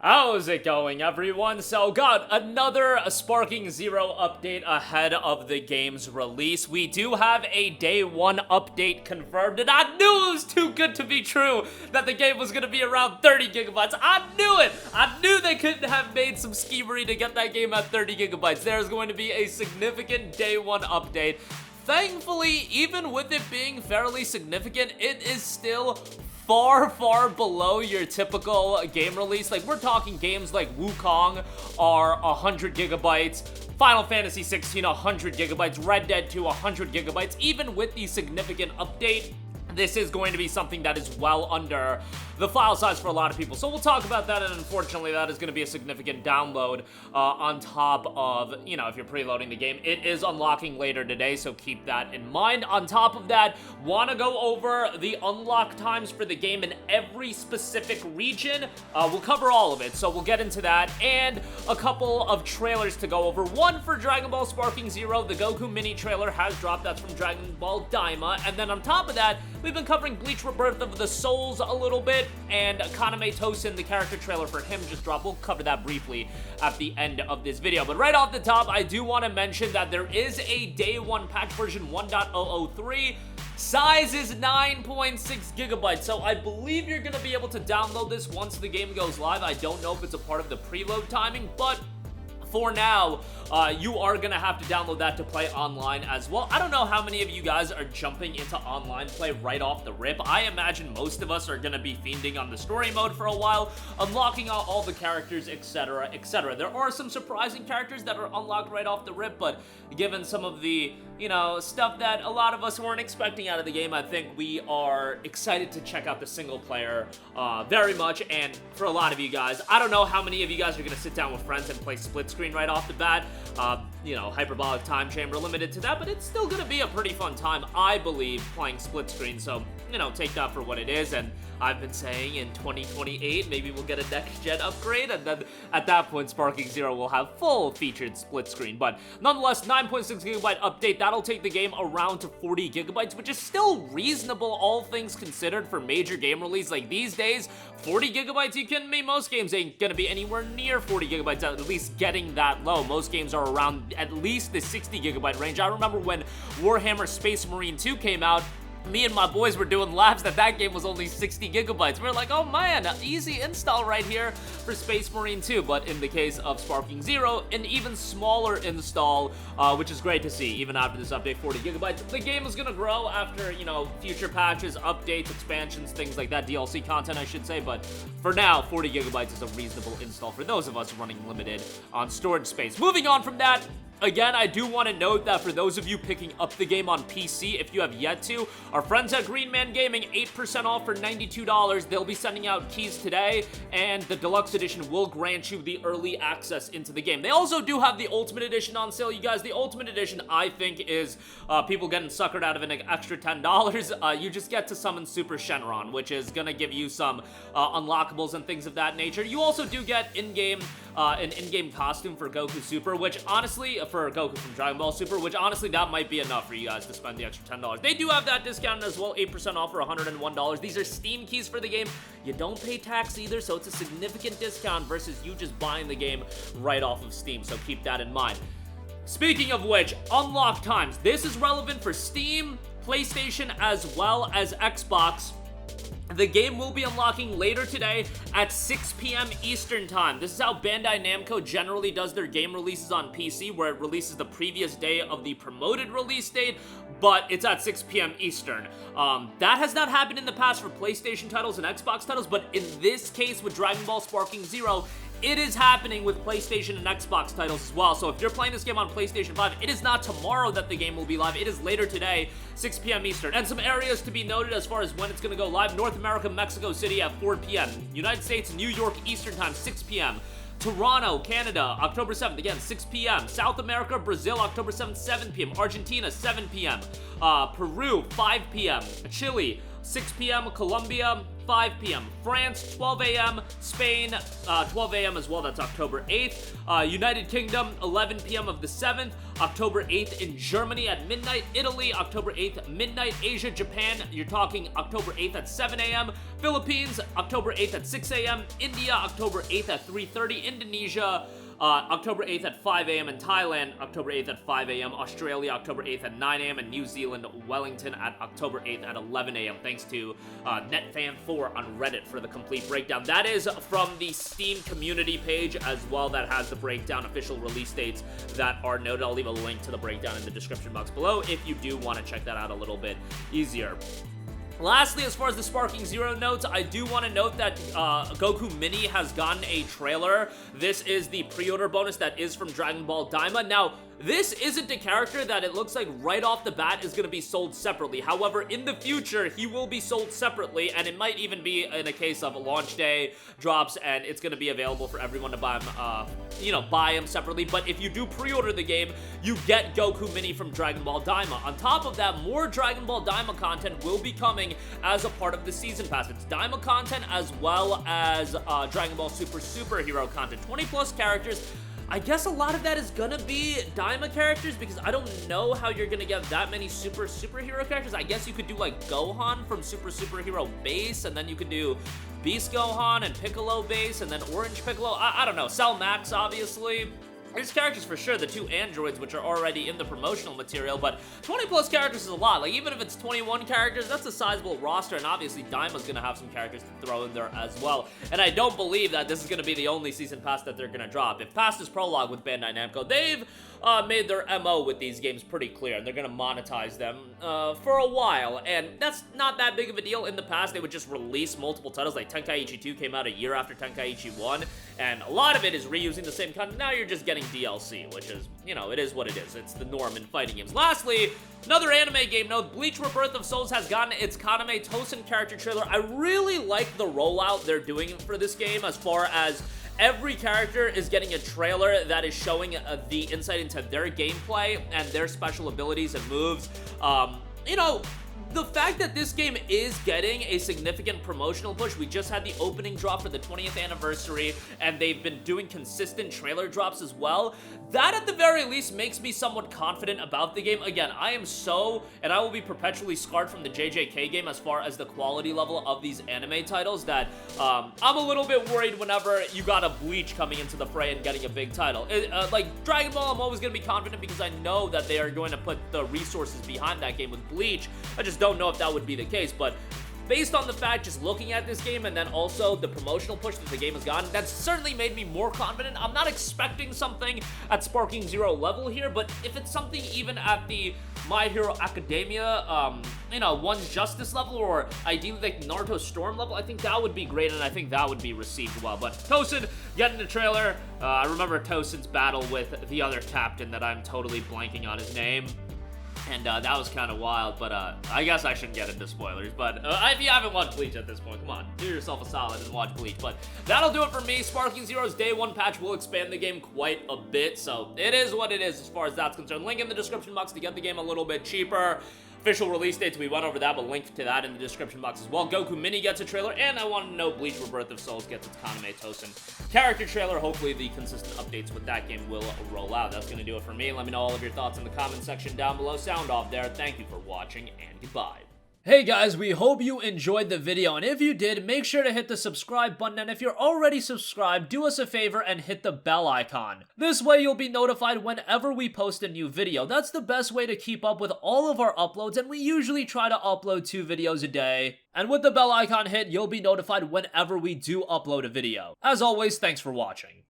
How's it going, everyone? So, got another Sparking Zero update ahead of the game's release. We do have a day one update confirmed, and I knew it was too good to be true that the game was gonna be around 30 gigabytes. I knew it! I knew they couldn't have made some schemery to get that game at 30 gigabytes. There's going to be a significant day one update. Thankfully, even with it being fairly significant, it is still far below your typical game release. Like, we're talking games like Wukong are 100 gigabytes, Final Fantasy 16 100 gigabytes, Red Dead 2 100 gigabytes. Even with the significant update, this is going to be something that is well under the file size for a lot of people. So we'll talk about that, and unfortunately that is going to be a significant download on top of, if you're preloading the game. It is unlocking later today, so keep that in mind. On top of that, want to go over the unlock times for the game in every specific region. We'll cover all of it, so we'll get into that, and a couple of trailers to go over. One for Dragon Ball Sparking Zero, the Goku mini trailer has dropped. That's from Dragon Ball Daima. And then on top of that, we've been covering Bleach Rebirth of the Souls a little bit, and Kaname Tosin, the character trailer for him, just dropped. We'll cover that briefly at the end of this video. But right off the top, I do want to mention that there is a day one patch version 1.003. Size is 9.6 gigabytes, so I believe you're going to be able to download this once the game goes live. I don't know if it's a part of the preload timing, but for now, you are going to have to download that to play online as well. I don't know how many of you guys are jumping into online play right off the rip. I imagine most of us are going to be fiending on the story mode for a while, unlocking all the characters, etc., etc. There are some surprising characters that are unlocked right off the rip, but given some of the, stuff that a lot of us weren't expecting out of the game, I think we are excited to check out the single player very much. And for a lot of you guys, I don't know how many of you guys are going to sit down with friends and play split screen right off the bat. Hyperbolic time chamber limited to that, but it's still gonna be a pretty fun time, I believe, playing split screen. So, take that for what it is. And I've been saying in 2028, maybe we'll get a next gen upgrade, and then at that point, Sparking Zero will have full featured split screen. But nonetheless, 9.6 gigabyte update, that'll take the game around to 40 gigabytes, which is still reasonable, all things considered, for major game release. Like, these days, 40 gigabytes, you kidding me? Most games ain't gonna be anywhere near 40 gigabytes, at least getting that low. Most games are around at least the 60 gigabyte range. I remember when Warhammer Space Marine 2 came out, me and my boys were doing laps that game was only 60 gigabytes. We were like, oh man, easy install right here for Space Marine 2. But in the case of Sparking Zero, an even smaller install, which is great to see. Even after this update, 40 gigabytes. The game is gonna grow after, future patches, updates, expansions, things like that, DLC content, I should say. But for now, 40 gigabytes is a reasonable install for those of us running limited on storage space. Moving on from that, again, I do want to note that for those of you picking up the game on PC, if you have yet to, our friends at Green Man Gaming, 8% off for $92. They'll be sending out keys today, and the Deluxe Edition will grant you the early access into the game. They also do have the Ultimate Edition on sale, you guys. The Ultimate Edition, I think, is people getting suckered out of an extra $10. You just get to summon Super Shenron, which is going to give you some unlockables and things of that nature. You also do get in-game an in-game costume for Goku Super, which honestly, for Goku from Dragon Ball Super, which honestly, that might be enough for you guys to spend the extra $10. They do have that discount as well, 8% off for $101. These are Steam keys for the game. You don't pay tax either, so it's a significant discount versus you just buying the game right off of Steam, so keep that in mind. Speaking of which, unlock times. This is relevant for Steam, PlayStation, as well as Xbox. The game will be unlocking later today at 6 p.m. Eastern Time. This is how Bandai Namco generally does their game releases on PC, where it releases the previous day of the promoted release date, but it's at 6 p.m. Eastern. That has not happened in the past for PlayStation titles and Xbox titles, but in this case with Dragon Ball Sparking Zero, it is happening with PlayStation and Xbox titles as well. So if you're playing this game on PlayStation 5, it is not tomorrow that the game will be live. It is later today, 6 p.m. Eastern. And some areas to be noted as far as when it's going to go live. North America, Mexico City at 4 p.m. United States, New York Eastern Time, 6 p.m. Toronto, Canada, October 7th, again, 6 p.m. South America, Brazil, October 7th, 7 p.m. Argentina, 7 p.m. Peru, 5 p.m. Chile, 6 p.m. Colombia, 5 p.m. France, 12 a.m. Spain, 12 a.m. as well, that's October 8th. United Kingdom, 11 p.m. of the 7th. October 8th in Germany at midnight. Italy, October 8th midnight. Asia, Japan, you're talking October 8th at 7 a.m. Philippines, October 8th at 6 a.m. India, October 8th at 3:30. Indonesia, October 8th at 5 a.m. in Thailand, October 8th at 5 a.m. Australia, October 8th at 9 a.m. and New Zealand, Wellington at October 8th at 11 a.m. Thanks to NetFan4 on Reddit for the complete breakdown. That is from the Steam community page as well. That has the breakdown, official release dates that are noted. I'll leave a link to the breakdown in the description box below if you do want to check that out a little bit easier. Lastly, as far as the Sparking Zero notes, I do want to note that Goku Mini has gotten a trailer. This is the pre-order bonus that is from Dragon Ball Daima. Now, this isn't a character that it looks like right off the bat is going to be sold separately. However, in the future, he will be sold separately, and it might even be in a case of a launch day drops, and it's going to be available for everyone to buy him, buy him separately. But if you do pre-order the game, you get Goku Mini from Dragon Ball Daima. On top of that, more Dragon Ball Daima content will be coming as a part of the Season Pass. It's Daima content as well as Dragon Ball Superhero content. 20 plus characters. I guess a lot of that is gonna be Daima characters because I don't know how you're gonna get that many superhero characters. I guess you could do like Gohan from Superhero base, and then you could do Beast Gohan and Piccolo base, and then Orange Piccolo. I don't know. Cell Max, obviously. There's characters for sure, the 2 androids, which are already in the promotional material, but 20 plus characters is a lot. Like, even if it's 21 characters, that's a sizable roster, and obviously Daima's gonna have some characters to throw in there as well. And I don't believe that this is gonna be the only season pass that they're gonna drop. If past is prologue with Bandai Namco, they've made their MO with these games pretty clear, and they're gonna monetize them for a while, and that's not that big of a deal. In the past, they would just release multiple titles, like Tenkaichi 2 came out a year after Tenkaichi 1, and a lot of it is reusing the same content. Now you're just getting DLC, which is, it is what it is. It's the norm in fighting games. Lastly, another anime game note, Bleach Rebirth of Souls has gotten its Kaname Tosen character trailer. I really like the rollout they're doing for this game as far as every character is getting a trailer that is showing the insight into their gameplay and their special abilities and moves. The fact that this game is getting a significant promotional push, we just had the opening drop for the 20th anniversary, and they've been doing consistent trailer drops as well. That, at the very least, makes me somewhat confident about the game. Again, I am and I will be perpetually scarred from the JJK game as far as the quality level of these anime titles that I'm a little bit worried whenever you got a Bleach coming into the fray and getting a big title. Like Dragon Ball, I'm always going to be confident because I know that they are going to put the resources behind that game. With Bleach, I just don't know if that would be the case, but based on the fact, just looking at this game and then also the promotional push that the game has gotten, that's certainly made me more confident. I'm not expecting something at Sparking Zero level here, but if it's something even at the My Hero Academia, One's Justice level, or ideally like Naruto Storm level, I think that would be great, and I think that would be received well. But Tosen, getting the trailer, I remember Tosen's battle with the other captain that I'm totally blanking on his name. And that was kind of wild, but I guess I shouldn't get into spoilers. But if you haven't watched Bleach at this point, come on, do yourself a solid and watch Bleach. But that'll do it for me. Sparking Zero's Day 1 patch will expand the game quite a bit, so it is what it is as far as that's concerned. Link in the description box to get the game a little bit cheaper. Official release dates, we went over that, but link to that in the description box as well. Goku Mini gets a trailer, and I want to know Bleach Rebirth of Souls gets its Kaname Tosen character trailer. Hopefully the consistent updates with that game will roll out. That's going to do it for me. Let me know all of your thoughts in the comment section down below. Sound off there. Thank you for watching, and goodbye. Hey guys, we hope you enjoyed the video, and if you did, make sure to hit the subscribe button, and if you're already subscribed, do us a favor and hit the bell icon. This way you'll be notified whenever we post a new video. That's the best way to keep up with all of our uploads, and we usually try to upload 2 videos a day. And with the bell icon hit, you'll be notified whenever we do upload a video. As always, thanks for watching.